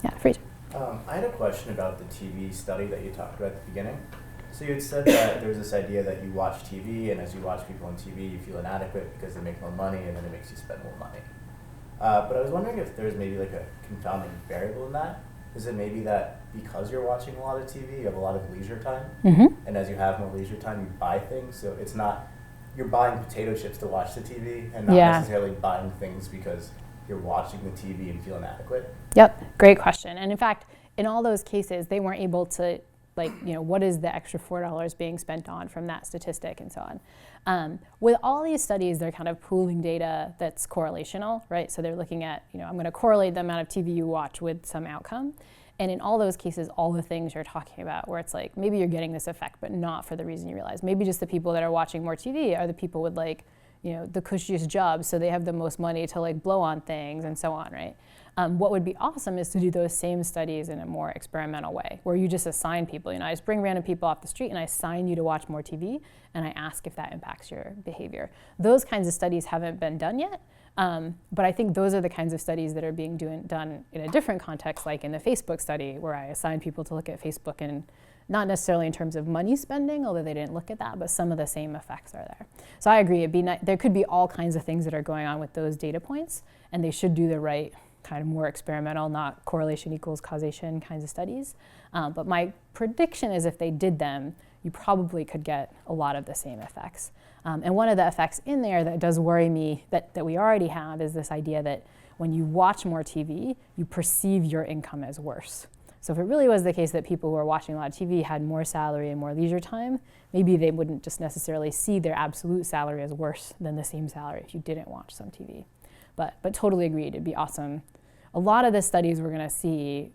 Yeah, Fried. I had a question about the TV study that you talked about at the beginning. So you had said that there was this idea that you watch TV, and as you watch people on TV, you feel inadequate because they make more money, and then it makes you spend more money. But I was wondering if there's maybe like a confounding variable in that. Is it maybe that because you're watching a lot of TV, you have a lot of leisure time, and as you have more leisure time, you buy things, so it's not, you're buying potato chips to watch the TV, and not necessarily buying things because you're watching the TV and feel inadequate? Yep, great question. And in fact, in all those cases, they weren't able to, like, what is the extra $4 being spent on from that statistic and so on. With all these studies, they're kind of pooling data that's correlational, right? So they're looking at, I'm going to correlate the amount of TV you watch with some outcome. And in all those cases, all the things you're talking about, where it's like, maybe you're getting this effect, but not for the reason you realize. Maybe just the people that are watching more TV are the people with like, the cushiest jobs, so they have the most money to like blow on things and so on, right? What would be awesome is to do those same studies in a more experimental way, where you just assign people. I just bring random people off the street and I assign you to watch more TV, and I ask if that impacts your behavior. Those kinds of studies haven't been done yet, but I think those are the kinds of studies that are being done in a different context, like in the Facebook study, where I assign people to look at Facebook, and not necessarily in terms of money spending, although they didn't look at that, but some of the same effects are there. So I agree, there could be all kinds of things that are going on with those data points, and they should do the right kind of more experimental, not correlation equals causation kinds of studies. But my prediction is if they did them, you probably could get a lot of the same effects. And one of the effects in there that does worry me that we already have is this idea that when you watch more TV, you perceive your income as worse. So if it really was the case that people who are watching a lot of TV had more salary and more leisure time, maybe they wouldn't just necessarily see their absolute salary as worse than the same salary if you didn't watch some TV. But totally agreed, it'd be awesome. A lot of the studies we're gonna see,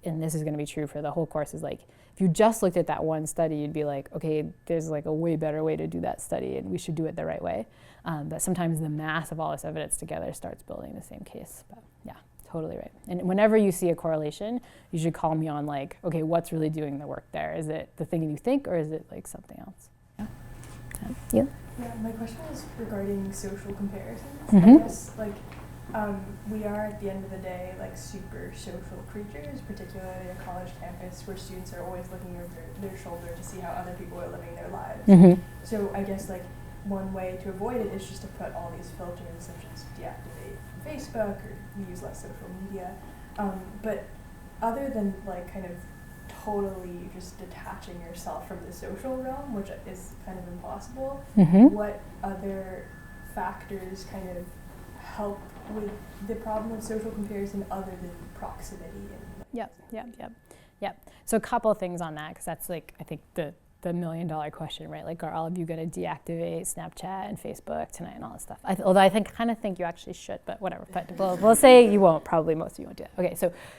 and this is gonna be true for the whole course, is like, if you just looked at that one study, you'd be like, okay, there's like a way better way to do that study and we should do it the right way. But sometimes the mass of all this evidence together starts building the same case. But yeah, totally right. And whenever you see a correlation, you should call me on like, okay, what's really doing the work there? Is it the thing you think, or is it like something else? Yeah. Yeah, my question is regarding social comparisons. Mm-hmm. I guess we are at the end of the day like super social creatures, particularly a college campus where students are always looking over their shoulder to see how other people are living their lives. Mm-hmm. So I guess like one way to avoid it is just to put all these filters, such as deactivate Facebook or use less social media. But other than like kind of totally just detaching yourself from the social realm, which is kind of impossible, what other factors kind of help with the problem of social comparison other than proximity? Yep. So a couple of things on that, because that's like, I think the $1 million question, right? Like, are all of you going to deactivate Snapchat and Facebook tonight and all that stuff? Although I kind of think you actually should, but whatever. But we'll say you won't. Probably most of you won't do that. Okay,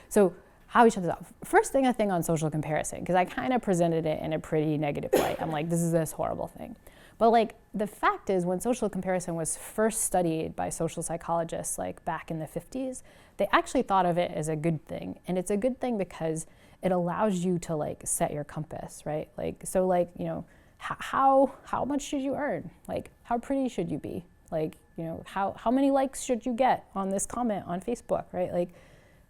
so how we shut this off. First thing, a thing on social comparison, because I kind of presented it in a pretty negative light. I'm like, this is this horrible thing. But like, the fact is, when social comparison was first studied by social psychologists, like back in the 50s, they actually thought of it as a good thing. And it's a good thing because it allows you to like set your compass, right? Like, so like, how much should you earn? Like, how pretty should you be? Like, how many likes should you get on this comment on Facebook, right? Like,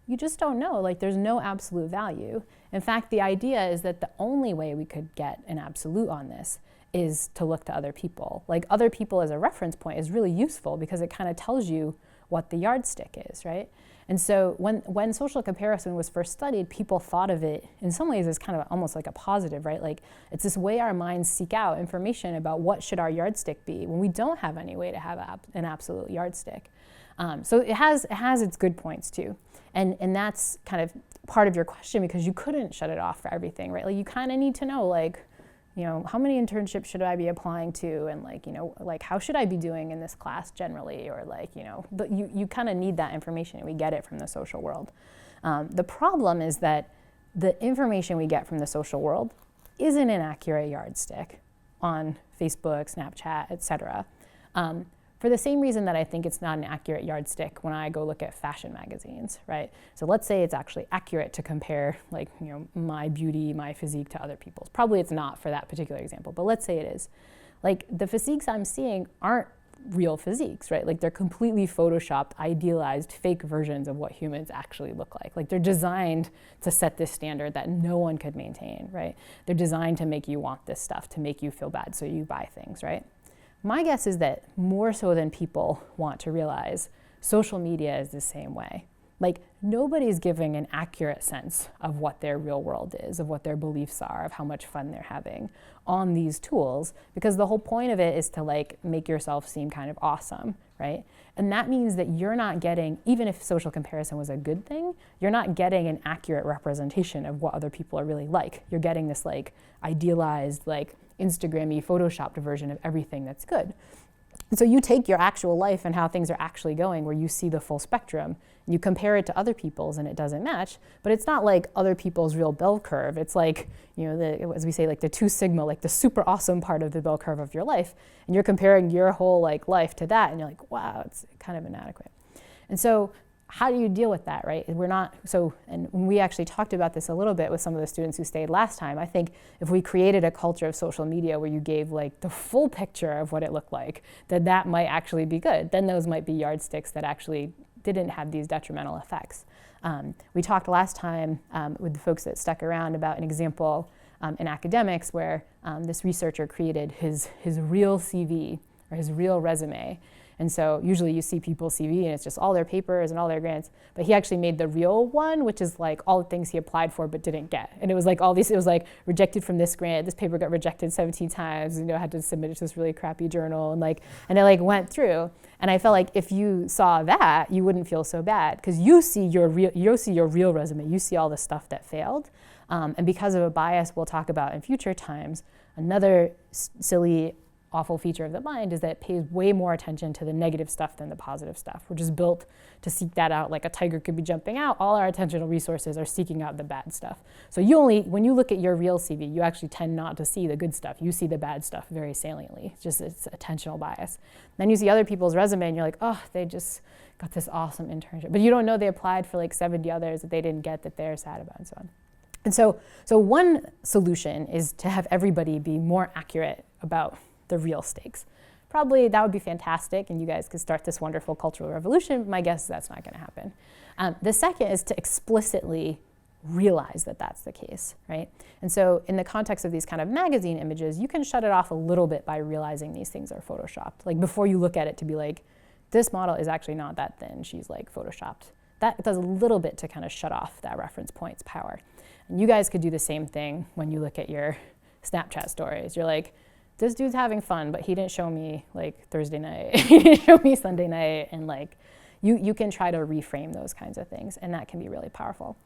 you just don't know. Like, there's no absolute value. In fact, the idea is that the only way we could get an absolute on this is to look to other people. Like, other people as a reference point is really useful because it kind of tells you what the yardstick is, right? And so when social comparison was first studied, people thought of it in some ways as kind of almost like a positive, right? Like, it's this way our minds seek out information about what should our yardstick be when we don't have any way to have an absolute yardstick. So it has its good points too. And that's kind of part of your question, because you couldn't shut it off for everything, right? Like, you kind of need to know, like, how many internships should I be applying to, and like how should I be doing in this class generally, or like, but you kind of need that information, and we get it from the social world. The problem is that the information we get from the social world isn't an accurate yardstick on Facebook, Snapchat, etc. For the same reason that I think it's not an accurate yardstick when I go look at fashion magazines, right? So let's say it's actually accurate to compare, like, my beauty, my physique to other people's. Probably it's not for that particular example, but let's say it is. Like, the physiques I'm seeing aren't real physiques, right? Like they're completely photoshopped, idealized, fake versions of what humans actually look like. Like they're designed to set this standard that no one could maintain, right? They're designed to make you want this stuff, to make you feel bad, so you buy things, right? My guess is that more so than people want to realize, social media is the same way. Like nobody's giving an accurate sense of what their real world is, of what their beliefs are, of how much fun they're having on these tools, because the whole point of it is to like make yourself seem kind of awesome, right? And that means that you're not getting, even if social comparison was a good thing, you're not getting an accurate representation of what other people are really like. You're getting this like idealized, like Instagram-y, photoshopped version of everything that's good. And so you take your actual life and how things are actually going, where you see the full spectrum, and you compare it to other people's and it doesn't match, but it's not like other people's real bell curve. It's like, you know, as we say, like the 2 sigma, like the super awesome part of the bell curve of your life. And you're comparing your whole like life to that, and you're like, wow, it's kind of inadequate. And so how do you deal with that, right? We're not, so, and we actually talked about this a little bit with some of the students who stayed last time. I think if we created a culture of social media where you gave like the full picture of what it looked like, that might actually be good. Then those might be yardsticks that actually didn't have these detrimental effects. We talked last time with the folks that stuck around about an example in academics where this researcher created his real CV or his real resume. And so usually you see people's CV and it's just all their papers and all their grants, but he actually made the real one, which is like all the things he applied for but didn't get. And it was like all these, it was like rejected from this grant, this paper got rejected 17 times, you know, had to submit it to this really crappy journal, and it like went through. And I felt like if you saw that, you wouldn't feel so bad, because you see your real resume, you see all the stuff that failed. And because of a bias we'll talk about in future times, another silly, awful feature of the mind is that it pays way more attention to the negative stuff than the positive stuff. We're just built to seek that out. Like a tiger could be jumping out, all our attentional resources are seeking out the bad stuff. So when you look at your real CV, you actually tend not to see the good stuff. You see the bad stuff very saliently. It's attentional bias. Then you see other people's resume and you're like, oh, they just got this awesome internship. But you don't know they applied for like 70 others that they didn't get, that they're sad about, and so on. And so one solution is to have everybody be more accurate about the real stakes. Probably that would be fantastic, and you guys could start this wonderful cultural revolution, but my guess is that's not going to happen. The second is to explicitly realize that that's the case, right? And so in the context of these kind of magazine images, you can shut it off a little bit by realizing these things are photoshopped. Like before you look at it to be like, this model is actually not that thin, she's like photoshopped. That does a little bit to kind of shut off that reference point's power. And you guys could do the same thing when you look at your Snapchat stories. You're like, this dude's having fun, but he didn't show me like Thursday night, he didn't show me Sunday night, and like you can try to reframe those kinds of things, and that can be really powerful.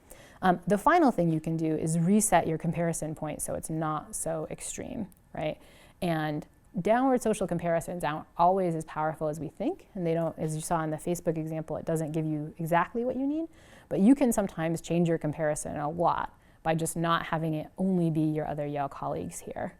The final thing you can do is reset your comparison point so it's not so extreme, right? And downward social comparisons aren't always as powerful as we think, and they don't, as you saw in the Facebook example, it doesn't give you exactly what you need, but you can sometimes change your comparison a lot by just not having it only be your other Yale colleagues here.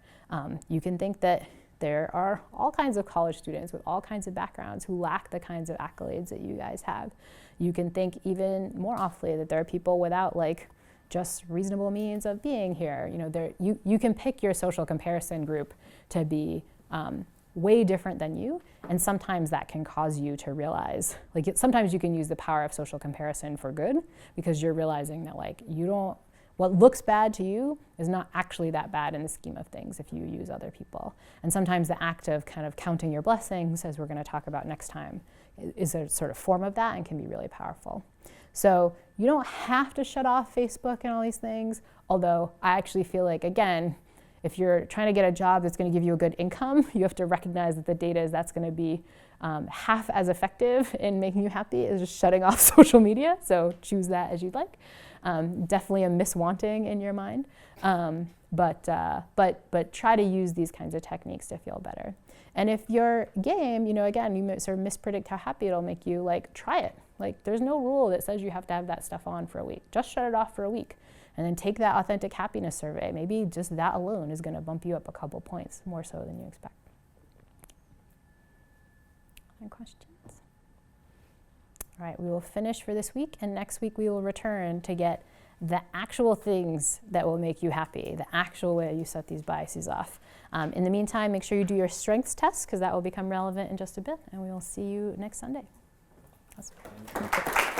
You can think that there are all kinds of college students with all kinds of backgrounds who lack the kinds of accolades that you guys have. You can think even more awfully that there are people without like just reasonable means of being here. You know, you can pick your social comparison group to be way different than you, and sometimes that can cause you to realize, like sometimes you can use the power of social comparison for good, because you're realizing that like what looks bad to you is not actually that bad in the scheme of things if you use other people. And sometimes the act of kind of counting your blessings, as we're going to talk about next time, is a sort of form of that and can be really powerful. So you don't have to shut off Facebook and all these things, although I actually feel like, again, if you're trying to get a job that's going to give you a good income, you have to recognize that the data is that's going to be half as effective in making you happy as just shutting off social media. So choose that as you'd like. Definitely a miswanting in your mind, but try to use these kinds of techniques to feel better. And if you're game, you know, again, you sort of mispredict how happy it'll make you. Like, try it. Like, there's no rule that says you have to have that stuff on for a week. Just shut it off for a week, and then take that authentic happiness survey. Maybe just that alone is going to bump you up a couple points more so than you expect. Any questions? All right, we will finish for this week, and next week we will return to get the actual things that will make you happy, the actual way you set these biases off. In the meantime, make sure you do your strengths test, because that will become relevant in just a bit, and we will see you next Sunday. Awesome.